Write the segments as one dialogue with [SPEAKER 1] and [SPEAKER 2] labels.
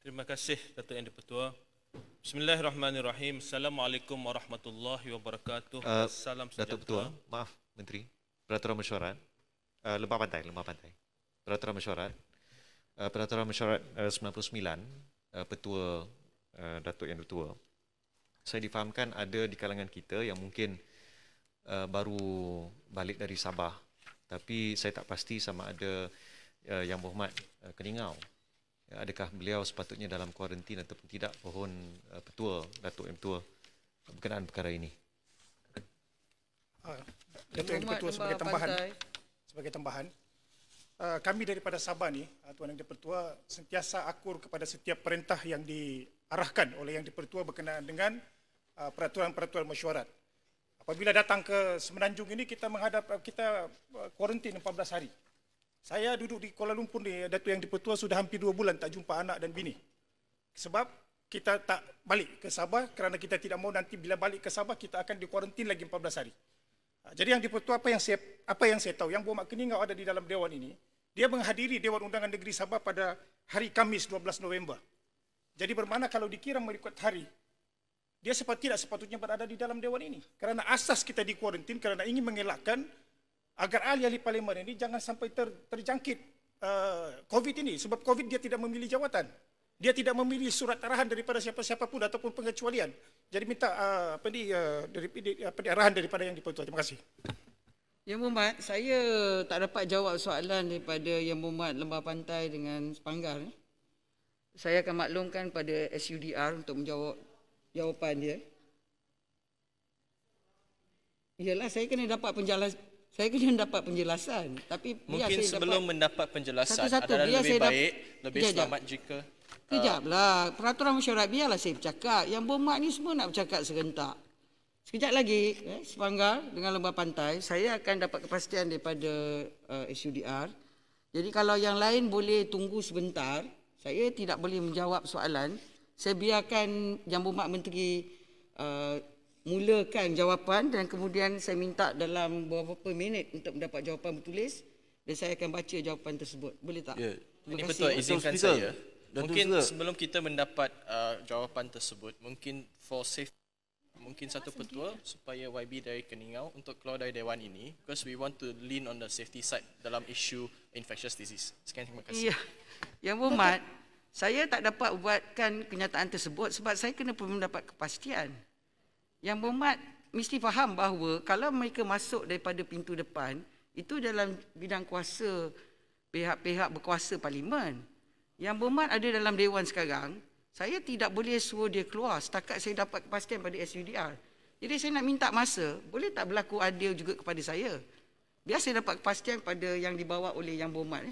[SPEAKER 1] Terima kasih Datuk Yang di-Pertua. Bismillahirrahmanirrahim. Assalamualaikum warahmatullahi wabarakatuh. Salam
[SPEAKER 2] Datuk
[SPEAKER 1] sejahtera.
[SPEAKER 2] Pertua, maaf Menteri, Peraturan Mesyuarat, Lembah Pantai. Peraturan Mesyuarat, Peraturan Mesyuarat 99, Petua Datuk Yang di-Pertua. Saya difahamkan ada di kalangan kita yang mungkin baru balik dari Sabah, tapi saya tak pasti sama ada Yang Berhormat Keningau. Adakah beliau sepatutnya dalam kuarantin ataupun tidak, pohon Petua, Datuk Yang Pertua, berkenaan perkara ini?
[SPEAKER 3] Datuk Yang di-Pertua, sebagai tambahan, kami daripada Sabah ni, Tuan Yang di-Pertua sentiasa akur kepada setiap perintah yang diarahkan oleh Yang di-Pertua berkenaan dengan peraturan-peraturan mesyuarat. Apabila datang ke Semenanjung ini, kita kuarantin 14 hari. Saya duduk di Kuala Lumpur ni, Datuk Yang di-Pertua, sudah hampir 2 bulan tak jumpa anak dan bini. Sebab kita tak balik ke Sabah kerana kita tidak mahu nanti bila balik ke Sabah kita akan dikuarantin lagi 14 hari. Jadi Yang di-Pertua, apa yang saya tahu, Yang Berhormat Keningau ada di dalam Dewan ini, dia menghadiri Dewan Undangan Negeri Sabah pada hari Khamis 12 November. Jadi bermakna kalau dikira mengikut hari, dia tidak sepatutnya berada di dalam Dewan ini. Kerana asas kita dikuarantin kerana ingin mengelakkan agar ahli-ahli parlimen ini jangan sampai terjangkit COVID ini. Sebab COVID dia tidak memilih jawatan. Dia tidak memilih surat arahan daripada siapa-siapa pun ataupun pengecualian. Jadi minta arahan daripada Yang di-Pertua. Terima kasih.
[SPEAKER 4] Yang Berhormat, saya tak dapat jawab soalan daripada Yang Berhormat Lembah Pantai dengan Sepanggar. Saya akan maklumkan pada SUDR untuk menjawab jawapan dia. Iyalah, saya kena dapat penjelasan. Tapi
[SPEAKER 1] mungkin sebelum mendapat penjelasan,
[SPEAKER 4] satu-satu,
[SPEAKER 1] adalah lebih selamat jika...
[SPEAKER 4] Kejaplah, peraturan mesyuarat biarlah saya bercakap. Yang Berhormat ni semua nak bercakap serentak. Sekejap lagi, Sepanggar dengan Lembah Pantai, saya akan dapat kepastian daripada SUDR. Jadi kalau yang lain boleh tunggu sebentar, saya tidak boleh menjawab soalan. Saya biarkan Yang Berhormat Menteri mulakan jawapan dan kemudian saya minta dalam beberapa minit untuk mendapat jawapan bertulis dan saya akan baca jawapan tersebut. Boleh tak?
[SPEAKER 1] Ya. Ini
[SPEAKER 4] kasih.
[SPEAKER 1] betul, izinkan saya. Mungkin sebelum kita mendapat jawapan tersebut, mungkin satu petua supaya YB dari Keningau untuk keluar dari Dewan ini, because we want to lean on the safety side dalam isu infectious disease. Sekian, terima kasih.
[SPEAKER 4] Ya. Yang Berhormat, saya tak dapat buatkan kenyataan tersebut sebab saya kena perlu mendapat kepastian. Yang Berhormat mesti faham bahawa kalau mereka masuk daripada pintu depan, itu dalam bidang kuasa pihak-pihak berkuasa parlimen. Yang Berhormat ada dalam Dewan sekarang, saya tidak boleh suruh dia keluar setakat saya dapat kepastian pada SUDR. Jadi saya nak minta masa, boleh tak berlaku adil juga kepada saya? Biar saya dapat kepastian pada yang dibawa oleh Yang Berhormat.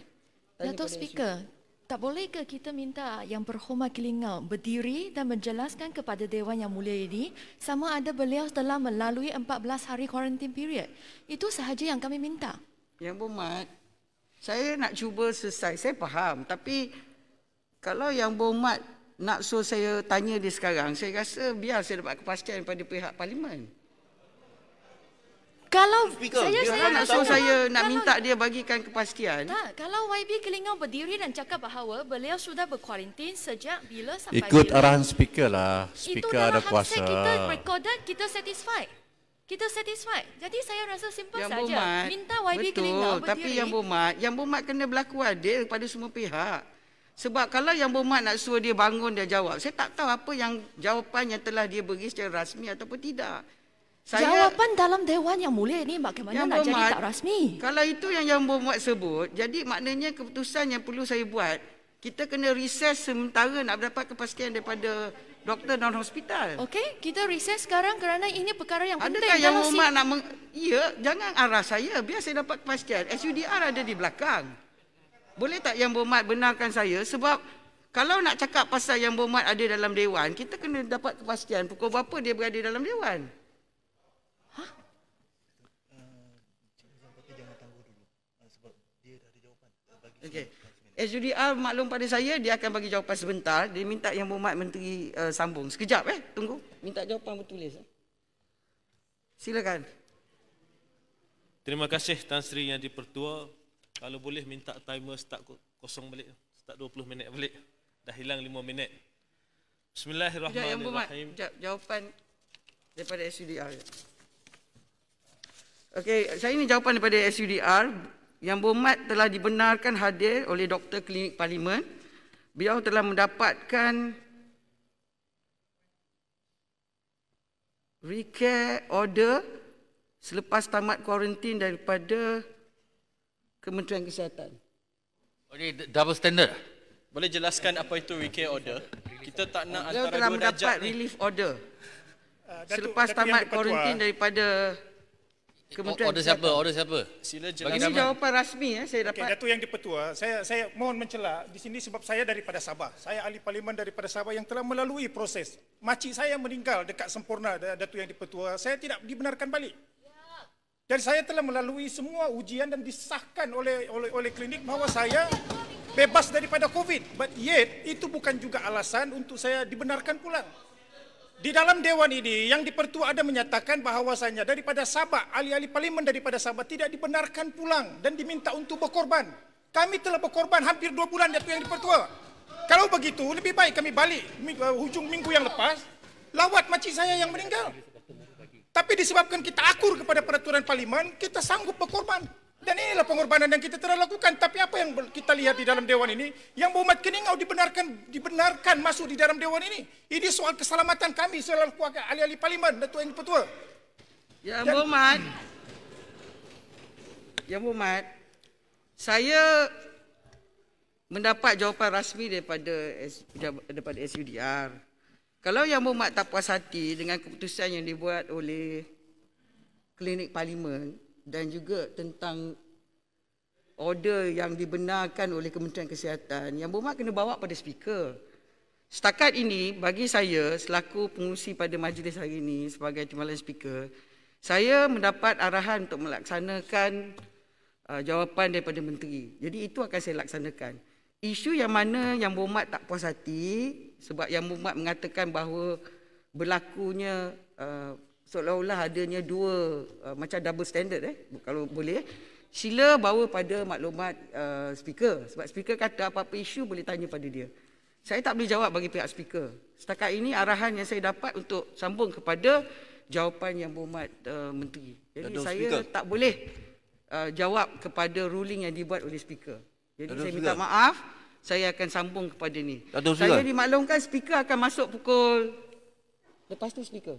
[SPEAKER 5] Datuk Speaker, tak boleh ke kita minta Yang Berhormat Keningau berdiri dan menjelaskan kepada Dewan Yang Mulia ini sama ada beliau telah melalui 14 hari quarantine period. Itu sahaja yang kami minta.
[SPEAKER 4] Yang Berhormat, saya nak cuba selesai. Saya faham. Tapi kalau Yang Berhormat nak suruh saya tanya dia sekarang, saya rasa biar saya dapat kepastian daripada pihak parlimen.
[SPEAKER 5] Kalau
[SPEAKER 4] saya nak suruh saya nak minta dia bagikan kepastian.
[SPEAKER 5] Tak, kalau YB Keningau berdiri dan cakap bahawa beliau sudah berkuarantin sejak bila sampai
[SPEAKER 6] ikut
[SPEAKER 5] bila.
[SPEAKER 6] arahan speaker lah. Speaker
[SPEAKER 5] itu dalam
[SPEAKER 6] ada kuasa.
[SPEAKER 5] kita recorded, kita satisfied. Jadi saya rasa simple saja. Minta YB Keningau berdiri.
[SPEAKER 4] Tapi Yang Berhormat kena berlaku adil pada semua pihak. Sebab kalau Yang Berhormat nak suruh dia bangun dia jawab, saya tak tahu apa yang jawapan yang telah dia beri secara rasmi ataupun tidak.
[SPEAKER 5] Jawapan dalam Dewan Yang Mulia ini bagaimana nak jadi tak rasmi?
[SPEAKER 4] Kalau itu yang Berhormat sebut, jadi maknanya keputusan yang perlu saya buat, kita kena recess sementara nak dapat kepastian daripada doktor non-hospital.
[SPEAKER 5] Okey, kita recess sekarang kerana ini perkara yang penting.
[SPEAKER 4] Adakah Yang Berhormat nak ya, jangan arah saya, biar saya dapat kepastian. SUDR ada di belakang. Boleh tak Yang Berhormat benarkan saya? Sebab kalau nak cakap pasal Yang Berhormat ada dalam Dewan, kita kena dapat kepastian pukul berapa dia berada dalam Dewan. Okey. SUDR maklum pada saya, dia akan bagi jawapan sebentar. Dia minta Yang Berhormat Menteri sambung. Sekejap tunggu. Minta jawapan bertulis. Silakan.
[SPEAKER 1] Terima kasih Tan Sri Yang di-Pertua. Kalau boleh minta timer start kosong balik. Start 20 minit balik. Dah
[SPEAKER 6] hilang 5 minit.
[SPEAKER 4] Sekejap, Yang Berhormat.
[SPEAKER 6] Bismillahirrahmanirrahim.
[SPEAKER 4] Sekejap, jawapan daripada SUDR. Okey, saya ini jawapan daripada SUDR. Yang Berhormat telah dibenarkan hadir oleh Doktor Klinik Parlimen. Beliau telah mendapatkan recare order selepas tamat kuarantin daripada Kementerian Kesihatan.
[SPEAKER 7] Double standard.
[SPEAKER 1] Boleh jelaskan apa itu recare order? Kita tak nak
[SPEAKER 4] Beliau
[SPEAKER 1] antara
[SPEAKER 4] telah
[SPEAKER 1] dua
[SPEAKER 4] mendapat
[SPEAKER 1] darjat ni.
[SPEAKER 4] relief order selepas
[SPEAKER 3] Datuk Yang
[SPEAKER 4] tamat
[SPEAKER 3] di-Pertua,
[SPEAKER 4] kuarantin daripada Kementerian
[SPEAKER 7] Order siapa?
[SPEAKER 4] Kesihatan.
[SPEAKER 7] Order siapa?
[SPEAKER 1] Sila
[SPEAKER 7] Bagi
[SPEAKER 1] jelaskan.
[SPEAKER 4] Ini jawapan rasmi saya
[SPEAKER 3] Okey,
[SPEAKER 4] dapat.
[SPEAKER 3] Datuk Yang di-Pertua, saya mohon mencela di sini sebab saya daripada Sabah. Saya ahli parlimen daripada Sabah yang telah melalui proses. Makcik saya meninggal dekat Sempurna, Datuk Yang di-Pertua. Saya tidak dibenarkan balik. Dan saya telah melalui semua ujian dan disahkan oleh klinik bahawa saya bebas daripada COVID. But yet, itu bukan juga alasan untuk saya dibenarkan pulang. Di dalam Dewan ini, Yang di-Pertua ada menyatakan bahawasanya daripada Sabah, ahli-ahli parlimen daripada Sabah tidak dibenarkan pulang dan diminta untuk berkorban. Kami telah berkorban hampir 2 bulan, Datuk Yang di-Pertua. Kalau begitu, lebih baik kami balik hujung minggu yang lepas, lawat makcik saya yang meninggal. Tapi disebabkan kita akur kepada peraturan parlimen, kita sanggup berkorban. Dan inilah pengorbanan yang kita telah lakukan. Tapi apa yang kita lihat di dalam Dewan ini, Yang Berhormat Keningau dibenarkan masuk di dalam Dewan ini. Ini soal keselamatan kami selaku ahli-ahli parlimen, Datuk Yang di-Pertua.
[SPEAKER 4] Yang Berhormat, Yang Berhormat, saya mendapat jawapan rasmi daripada SUDR. Kalau Yang Berhormat tak puas hati dengan keputusan yang dibuat oleh klinik parlimen dan juga tentang order yang dibenarkan oleh Kementerian Kesihatan, Yang Berhormat kena bawa pada speaker. Setakat ini, bagi saya selaku pengurusi pada majlis hari ini sebagai timbalan speaker, saya mendapat arahan untuk melaksanakan jawapan daripada menteri. Jadi itu akan saya laksanakan. Isu yang mana Yang Berhormat tak puas hati sebab Yang Berhormat mengatakan bahawa berlakunya seolah-olah adanya dua macam double standard kalau boleh, sila bawa pada maklumat speaker sebab speaker kata apa-apa isu boleh tanya pada dia. Saya tak boleh jawab bagi pihak speaker. Setakat ini arahan yang saya dapat untuk sambung kepada jawapan Yang Berhormat menteri. Jadi saya tak boleh jawab kepada ruling yang dibuat oleh speaker. Jadi saya minta maaf, saya akan sambung kepada ni. Saya dimaklumkan speaker akan masuk pukul lepas tu speaker.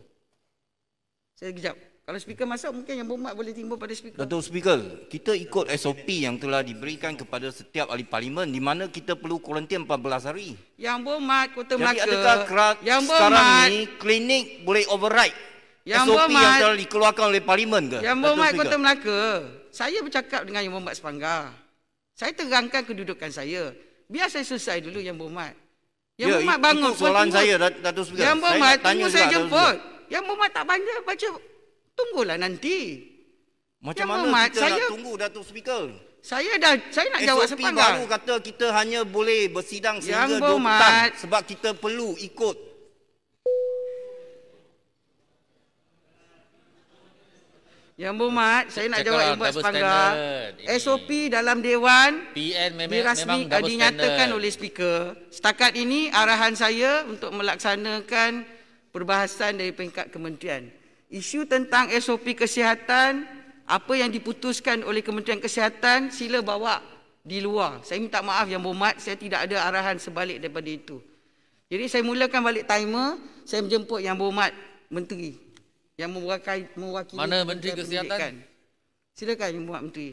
[SPEAKER 4] Saya kejap. Kalau speaker masuk mungkin Yang Berhormat boleh timbul pada speaker.
[SPEAKER 8] Datuk Speaker, kita ikut SOP yang telah diberikan kepada setiap ahli parlimen di mana kita perlu kuarantin 14 hari.
[SPEAKER 4] Yang Berhormat Kota Melaka.
[SPEAKER 8] Jadi adakah
[SPEAKER 4] Yang
[SPEAKER 8] sekarang
[SPEAKER 4] Berhormat
[SPEAKER 8] ni klinik boleh override
[SPEAKER 4] Yang
[SPEAKER 8] SOP
[SPEAKER 4] Berhormat,
[SPEAKER 8] yang telah dikeluarkan oleh parlimen ke?
[SPEAKER 4] Yang Berhormat Kota Melaka, saya bercakap dengan Yang Berhormat Sepanggar. Saya terangkan kedudukan saya. Biar saya selesai dulu Yang Berhormat. Yang Berhormat bangun.
[SPEAKER 8] Itu soalan saya, Datuk Speaker.
[SPEAKER 4] Yang Berhormat, tunggu saya
[SPEAKER 8] juga,
[SPEAKER 4] jemput. Yang Berhormat tak baca, tunggulah nanti.
[SPEAKER 8] Macam
[SPEAKER 4] Yang
[SPEAKER 8] mana
[SPEAKER 4] Berhormat,
[SPEAKER 8] kita nak tunggu, Datuk Speaker?
[SPEAKER 4] Saya nak jawab
[SPEAKER 8] SOP
[SPEAKER 4] Sepanggar.
[SPEAKER 8] baru kata kita hanya boleh bersidang
[SPEAKER 4] Yang
[SPEAKER 8] sehingga 2
[SPEAKER 4] Berhormat,
[SPEAKER 8] petang sebab kita perlu ikut.
[SPEAKER 4] Yang Berhormat, saya nak jawab Yang Berhormat
[SPEAKER 7] double
[SPEAKER 4] Sepanggar.
[SPEAKER 7] standard.
[SPEAKER 4] SOP dalam Dewan
[SPEAKER 7] PN memang double
[SPEAKER 4] dinyatakan
[SPEAKER 7] standard.
[SPEAKER 4] oleh speaker. Setakat ini arahan saya untuk melaksanakan perbahasan dari peringkat kementerian. Isu tentang SOP kesihatan, apa yang diputuskan oleh Kementerian Kesihatan, sila bawa di luar. Saya minta maaf Yang Berhormat, saya tidak ada arahan sebalik daripada itu. Jadi saya mulakan balik timer, saya menjemput Yang Berhormat Menteri yang mewakili
[SPEAKER 7] Mana Menteri
[SPEAKER 4] Kementerian
[SPEAKER 7] Kesihatan?
[SPEAKER 4] Pendidikan. Silakan Yang Berhormat Menteri.